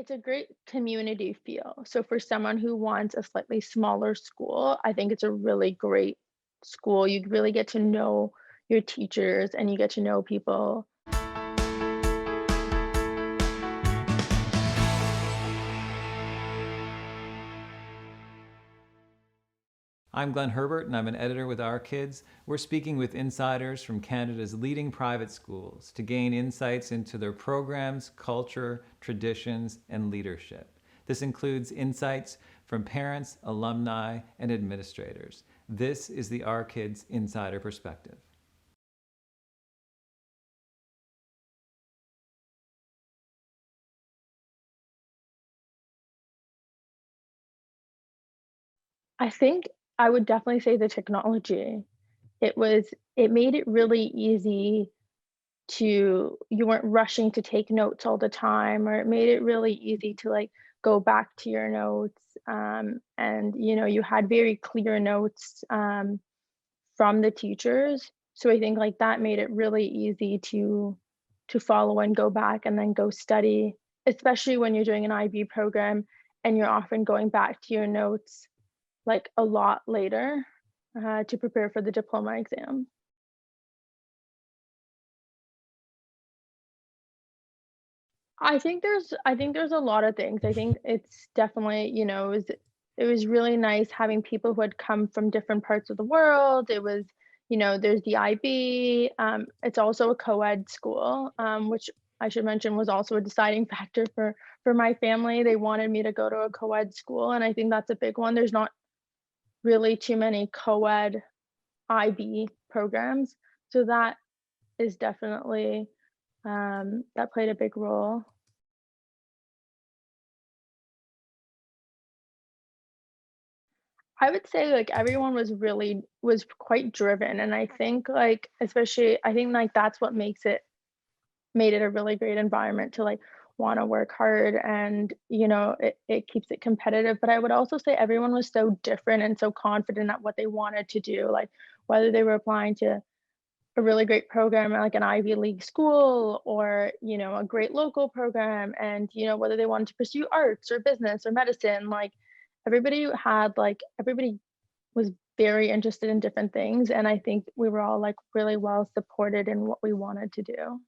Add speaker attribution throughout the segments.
Speaker 1: It's a great community feel. So for someone who wants a slightly smaller school, I think it's a really great school. You really get to know your teachers and you get to know people.
Speaker 2: I'm Glenn Herbert, and I'm an editor with Our Kids. We're speaking with insiders from Canada's leading private schools to gain insights into their programs, culture, traditions, and leadership. This includes insights from parents, alumni, and administrators. This is the Our Kids Insider Perspective.
Speaker 1: I think I would definitely say the technology. It made it really easy to you weren't rushing to take notes all the time, or it made it really easy to like go back to your notes. And you had very clear notes from the teachers. So I think like that made it really easy to follow and go back and then go study, especially when you're doing an IB program and you're often going back to your notes like a lot later to prepare for the diploma exam. I think there's a lot of things. I think it's definitely, it was really nice having people who had come from different parts of the world. It was, there's the IB. It's also a co-ed school, which I should mention was also a deciding factor for my family. They wanted me to go to a co-ed school, and I think that's a big one. There's not really too many co-ed IB programs, so that is definitely that played a big role. I would say, like, everyone was quite driven, and I think, like, especially I think, like, that's what made it a really great environment to, like, wanna work hard and, it keeps it competitive, but I would also say everyone was so different and so confident at what they wanted to do, like, whether they were applying to a really great program at, like, an Ivy League school or, a great local program and, whether they wanted to pursue arts or business or medicine, like, everybody was very interested in different things, and I think we were all, like, really well supported in what we wanted to do.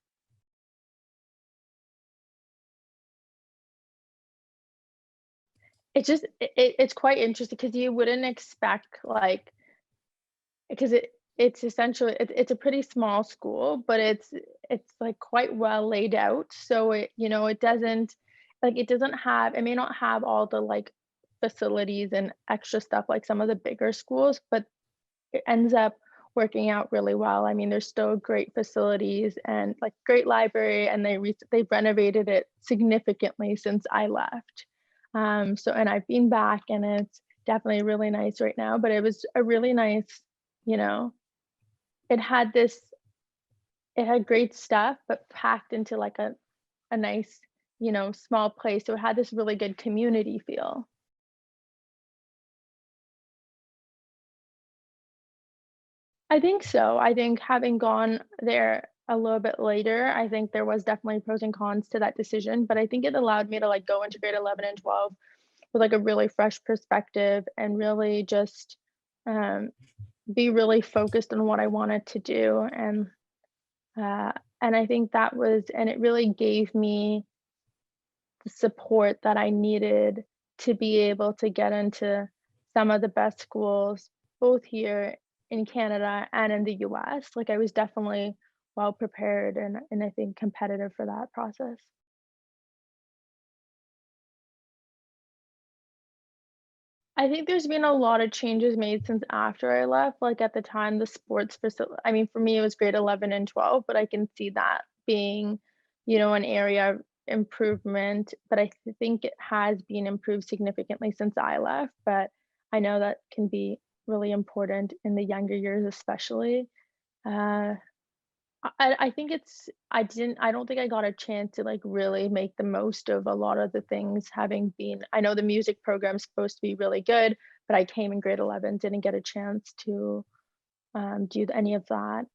Speaker 1: It's quite interesting because you wouldn't expect, like because it's essentially it's a pretty small school, but it's, like, quite well laid out, so it doesn't have it may not have all the, like, facilities and extra stuff like some of the bigger schools, but it ends up working out really well. I mean, there's still great facilities and, like, great library, and they've renovated it significantly since I left. And I've been back, and it's definitely really nice right now, but it was a really nice, you know it had this it had great stuff, but packed into, like, a nice, small place, so it had this really good community feel. I think so. I think having gone there a little bit later, I think there was definitely pros and cons to that decision, but I think it allowed me to, like, go into grade 11 and 12 with, like, a really fresh perspective and really just, um, be really focused on what I wanted to do, uh, and I think that was and it really gave me the support that I needed to be able to get into some of the best schools, both here in Canada and in the US. Like, I was definitely well prepared and I think competitive for that process. I think there's been a lot of changes made since after I left. Like, at the time, the sports facility I mean, for me, it was grade 11 and 12, but I can see that being, an area of improvement, but I think it has been improved significantly since I left, but I know that can be really important in the younger years especially. Uh I think I don't think I got a chance to, like, really make the most of a lot of the things having been I know the music program's supposed to be really good, but I came in grade 11, didn't get a chance to, do any of that.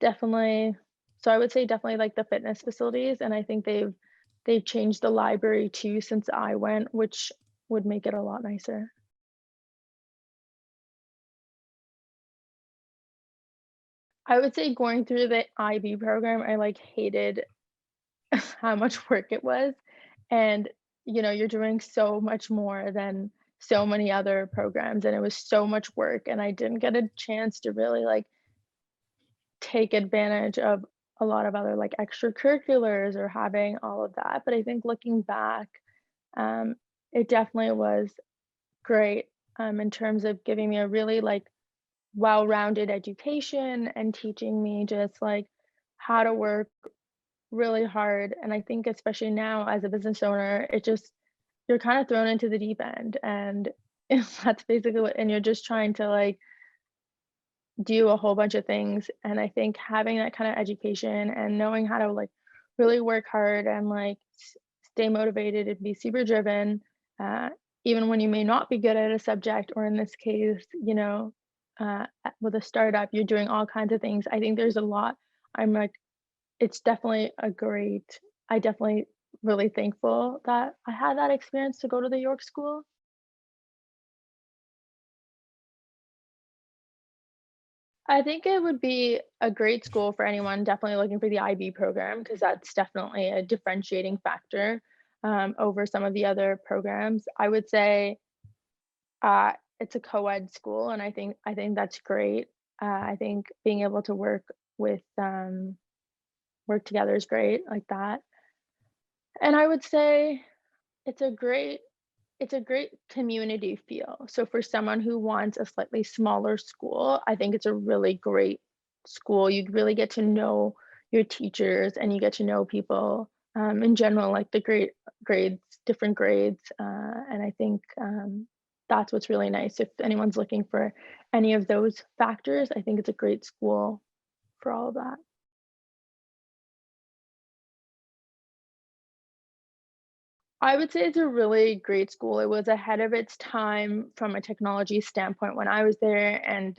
Speaker 1: Definitely so I would say definitely, like, the fitness facilities, and I think they've they've changed the library too since I went, which would make it a lot nicer. I would say going through the IB program, I, like, hated how much work it was, and, you're doing so much more than so many other programs, and it was so much work, and I didn't get a chance to really, like, take advantage of a lot of other, like, extracurriculars or having all of that, but I think looking back, um, it definitely was great, in terms of giving me a really, like, well-rounded education and teaching me just, like, how to work really hard, and I think especially now as a business owner, it just you're kinda thrown into the deep end, and that's basically what and you're just trying to, like, do a whole bunch of things, and I think having that kinda education and knowing how to, like, really work hard and, like, stay motivated and be super driven, uh, even when you may not be good at a subject, or in this case, with a startup, you're doing all kinds of things. I think there's a lot I'm, like it's definitely a great I definitely really thankful that I had that experience to go to the York School. I think it would be a great school for anyone definitely looking for the IB program because that's definitely a differentiating factor, over some of the other programs. I would say, it's a co-ed school, and I think that's great. I think being able to work together is great like that. And I would say it's a great it's a great community feel. So for someone who wants a slightly smaller school, I think it's a really great school. You really get to know your teachers and you get to know people in general, like the different grades. And I think that's what's really nice. If anyone's looking for any of those factors, I think it's a great school for all of that. I would say it's a really great school. It was ahead of its time from a technology standpoint when I was there, and,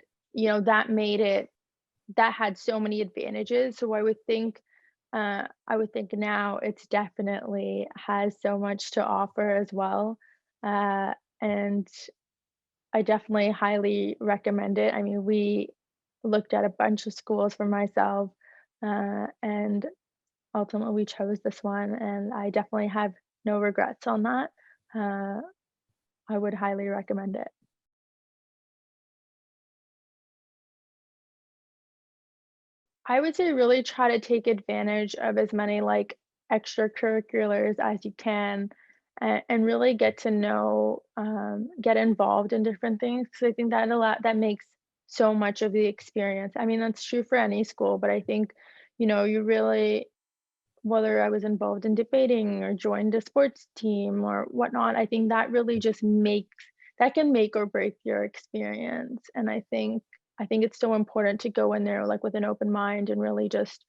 Speaker 1: that had so many advantages, so I would think now it's definitely has so much to offer as well, and I definitely highly recommend it. I mean, we looked at a bunch of schools for myself, and ultimately we chose this one, and I definitely have no regrets on that. Uh, I would highly recommend it. I would say really try to take advantage of as many, like, extracurriculars as you can, and really get to know, get involved in different things because I think that makes so much of the experience. I mean, that's true for any school, but I think, you really whether I was involved in debating or joined a sports team or whatnot, I think that really just that can make or break your experience. And I think it's so important to go in there like with an open mind and really just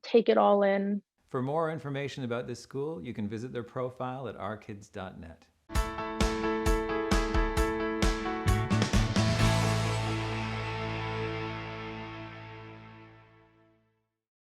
Speaker 1: take it all in.
Speaker 2: For more information about this school, you can visit their profile at ourkids.net.